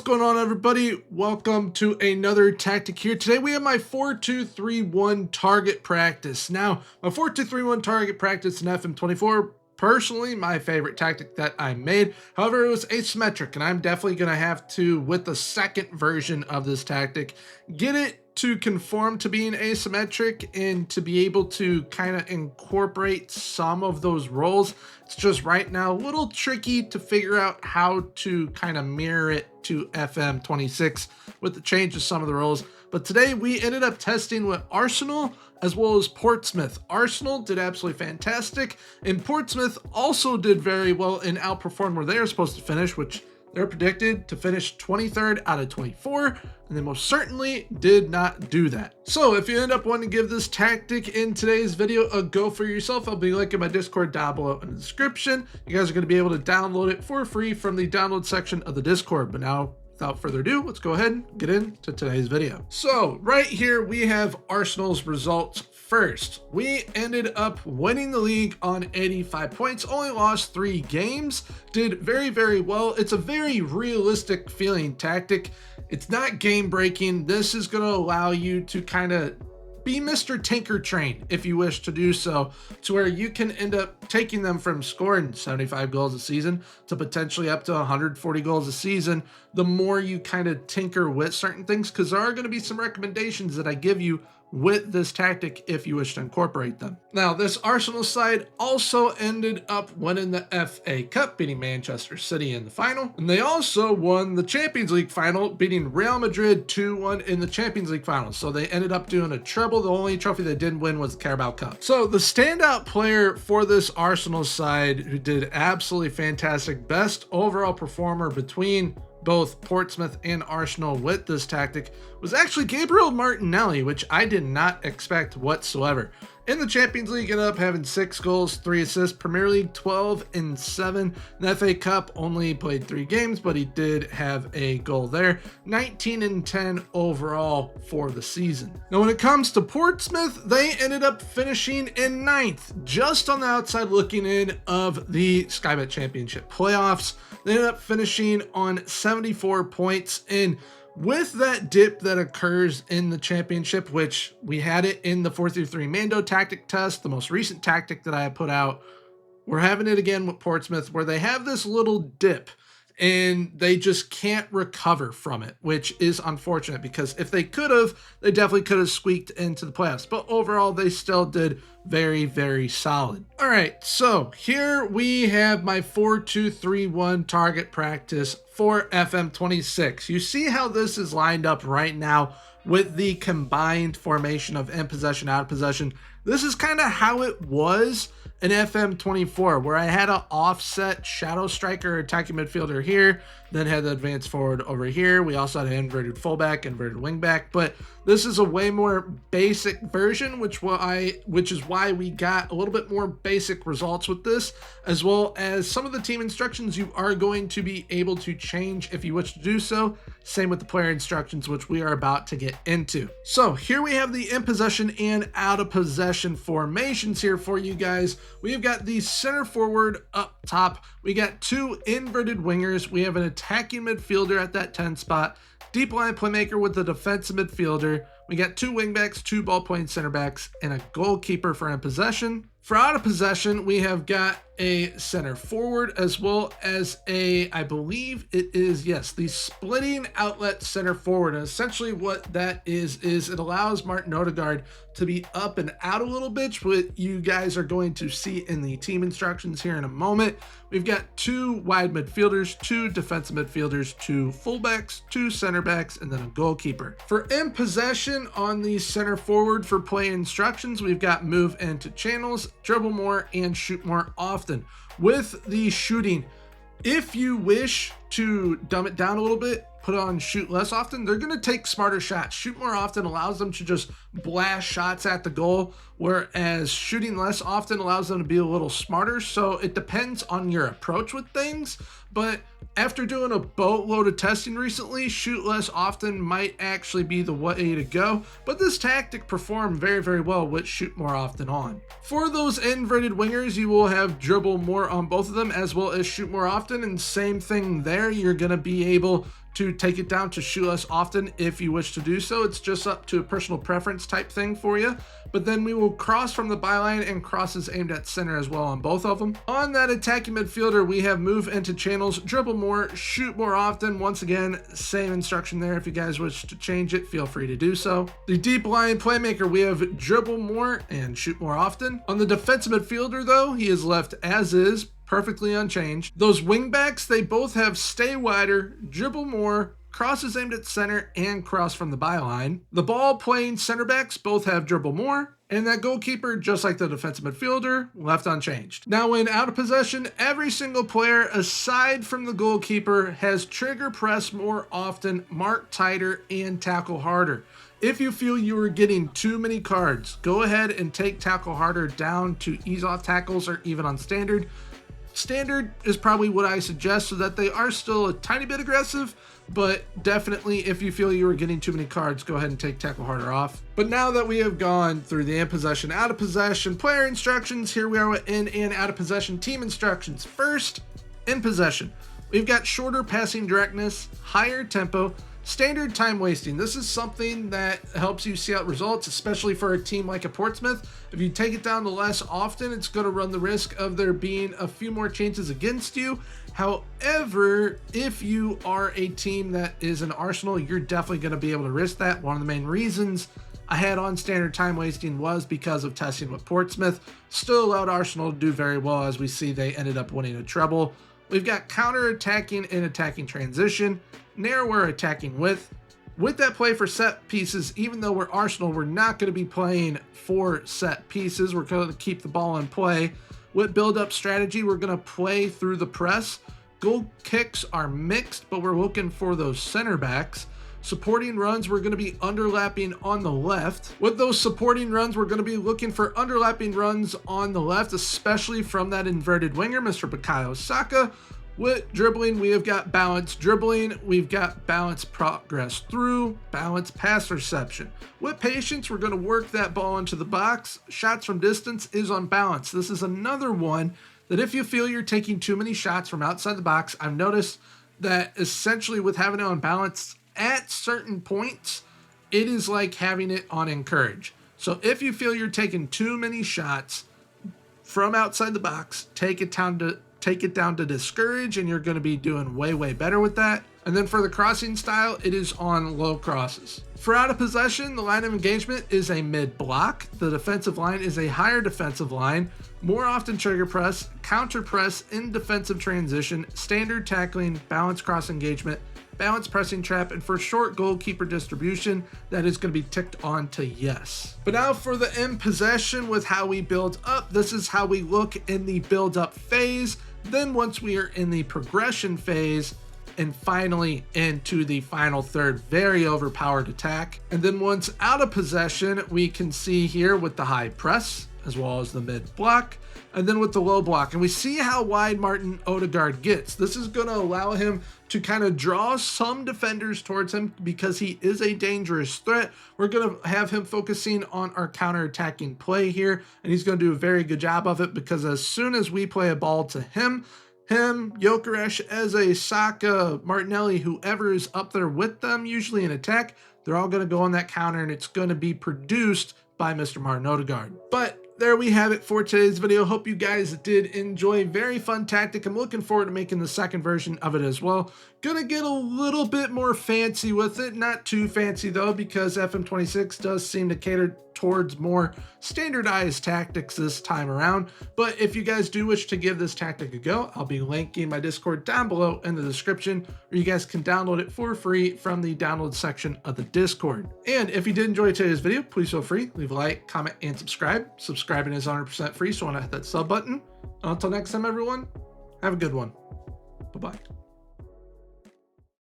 going on, everybody? Welcome to another tactic here. Today we have my 4-2-3-1 target practice. Now, my 4-2-3-1 target practice in FM24, personally my favorite tactic that I made. However, it was asymmetric, and I'm definitely going to have to, with the second version of this tactic, get it to conform to being asymmetric and to be able to kind of incorporate some of those roles. It's just right now a little tricky to figure out how to kind of mirror it to FM26 with the change of some of the roles. But today we ended up testing with Arsenal as well as Portsmouth. Arsenal did absolutely fantastic, and Portsmouth also did very well and outperformed where they were supposed to finish, which they're predicted to finish 23rd out of 24, and they most certainly did not do that. So if you end up wanting to give this tactic in today's video a go for yourself, I'll be linking my Discord down below in the description. You guys are going to be able to download it for free from the download section of the Discord. But now, without further ado, let's go ahead and get into today's video. So right here we have Arsenal's results. First, we ended up winning the league on 85 points, only lost 3 games, did very, very well. It's a very realistic feeling tactic. It's not game breaking. This is going to allow you to kind of be Mr. Tinker Train, if you wish to do so, to where you can end up taking them from scoring 75 goals a season to potentially up to 140 goals a season, the more you kind of tinker with certain things, because there are going to be some recommendations that I give you with this tactic if you wish to incorporate them. Now, this Arsenal side also ended up winning the FA Cup, beating Manchester City in the final, and they also won the Champions League final, beating Real Madrid 2-1 in the Champions League final. So they ended up doing a treble. The only trophy they didn't win was the Carabao Cup. So the standout player for this Arsenal side, who did absolutely fantastic, best overall performer between both Portsmouth and Arsenal with this tactic, was actually Gabriel Martinelli, which I did not expect whatsoever. In the Champions League, ended up having 6 goals, 3 assists. Premier League, 12 and 7. The FA Cup, only played 3 games, but he did have a goal there. 19 and 10 overall for the season. Now, when it comes to Portsmouth, they ended up finishing in 9th, just on the outside looking in of the Sky Bet Championship playoffs. They ended up finishing on 74 points, and with that dip that occurs in the championship, which we had it in the 4-3-3 Mando tactic test, the most recent tactic that I have put out, we're having it again with Portsmouth, where they have this little dip and they just can't recover from it, which is unfortunate, because if they could have, they definitely could have squeaked into the playoffs. But overall, they still did very, very solid. All right, so here we have my 4-2-3-1 target practice for FM26. You see how this is lined up right now with the combined formation of in possession, out of possession. This is kind of how it was in FM24, where I had an offset shadow striker attacking midfielder here, then had the advanced forward over here. We also had an inverted fullback, inverted wingback, but this is a way more basic version, which is why we got a little bit more basic results with this, as well as some of the team instructions you are going to be able to change if you wish to do so. Same with the player instructions, which we are about to get into. So here we have the in possession and out of possession formations here for you guys. We've got the center forward up top. We got 2 inverted wingers. We have an attacking midfielder at that 10 spot, deep line playmaker with the defensive midfielder. We got 2 wingbacks, 2 ball playing center backs, and a goalkeeper for in possession. For out of possession, we have got a center forward as well as I believe it is, yes, the splitting outlet center forward. And essentially what that is it allows Martin Odegaard to be up and out a little bit, what you guys are going to see in the team instructions here in a moment. We've got 2 wide midfielders, 2 defensive midfielders, 2 fullbacks, 2 center backs, and then a goalkeeper. For in possession on the center forward for play instructions, we've got move into channels, dribble more, and shoot more often. With the shooting, if you wish to dumb it down a little bit, put on shoot less often, they're going to take smarter shots. Shoot more often allows them to just blast shots at the goal, whereas shooting less often allows them to be a little smarter. So it depends on your approach with things, but after doing a boatload of testing recently, shoot less often might actually be the way to go, but this tactic performed very, very well with shoot more often on. For those inverted wingers, you will have dribble more on both of them as well as shoot more often, and same thing there. You're going to be able to take it down to shoot less often if you wish to do so. It's just up to a personal preference type thing for you. But then we will cross from the byline and crosses aimed at center as well on both of them. On that attacking midfielder, we have move into channels, dribble more, shoot more often. Once again, same instruction there. If you guys wish to change it, feel free to do so. The deep line playmaker, we have dribble more and shoot more often. On the defensive midfielder though, he is left as is, perfectly unchanged. Those wingbacks, they both have stay wider, dribble more, crosses aimed at center, and cross from the byline. The ball playing center backs both have dribble more, and that goalkeeper, just like the defensive midfielder, left unchanged. Now when out of possession, every single player aside from the goalkeeper has trigger press more often, mark tighter, and tackle harder. If you feel you are getting too many cards, go ahead and take tackle harder down to ease off tackles or even on standard. Standard is probably what I suggest so that they are still a tiny bit aggressive, but definitely if you feel you are getting too many cards, go ahead and take tackle harder off. But now that we have gone through the in possession, out of possession, player instructions, here we are with in and out of possession team instructions. First, in possession, we've got shorter passing directness, higher tempo, standard time wasting. This is something that helps you see out results, especially for a team like a Portsmouth. If you take it down to less often, it's going to run the risk of there being a few more chances against you. However, if you are a team that is an Arsenal, you're definitely going to be able to risk that. One of the main reasons I had on standard time wasting was because of testing with Portsmouth. Still allowed Arsenal to do very well. As we see, they ended up winning a treble. We've got counter attacking and attacking transition, narrower attacking width. With that play for set pieces, even though we're Arsenal, we're not going to be playing for set pieces. We're going to keep the ball in play. With build-up strategy, we're going to play through the press. Goal kicks are mixed, but we're looking for those center backs. Supporting runs, we're going to be underlapping on the left. With those supporting runs, we're going to be looking for underlapping runs on the left, especially from that inverted winger, Mr. Bukayo Saka. With dribbling, we have got balanced dribbling, we've got balanced progress through, balanced pass reception. With patience, we're going to work that ball into the box. Shots from distance is on balance. This is another one that if you feel you're taking too many shots from outside the box, I've noticed that essentially with having it on balance at certain points, it is like having it on encourage. So if you feel you're taking too many shots from outside the box, take it down to discourage, and you're going to be doing way better with that. And then for the crossing style, it is on low crosses. For out of possession, the line of engagement is a mid block. The defensive line is a higher defensive line, more often trigger press, counter press in defensive transition, standard tackling, balanced cross engagement, balanced pressing trap, and for short goalkeeper distribution, that is going to be ticked on to yes. But now for the in possession with how we build up, this is how we look in the build up phase. Then once we are in the progression phase, and finally into the final third, very overpowered attack. And then once out of possession, we can see here with the high press, as well as the mid block, and then with the low block. And we see how wide Martin Odegaard gets. This is going to allow him to kind of draw some defenders towards him because he is a dangerous threat. We're going to have him focusing on our counter-attacking play here, and he's going to do a very good job of it because as soon as we play a ball to him, Gyökeres, Eze, Saka, Martinelli, whoever is up there with them, usually in attack, they're all going to go on that counter, and it's going to be produced by Mr. Martin Odegaard. But there we have it for today's video. Hope you guys did enjoy. Very fun tactic. I'm looking forward to making the second version of it as well. Gonna get a little bit more fancy with it. Not too fancy though, because FM26 does seem to cater towards more standardized tactics this time around. But if you guys do wish to give this tactic a go, I'll be linking my Discord down below in the description, or you guys can download it for free from the download section of the Discord. And if you did enjoy today's video, please feel free, leave a like, comment, and subscribe. Subscribing is 100% free, so I want to hit that sub button. Until next time, everyone, have a good one. Bye-bye.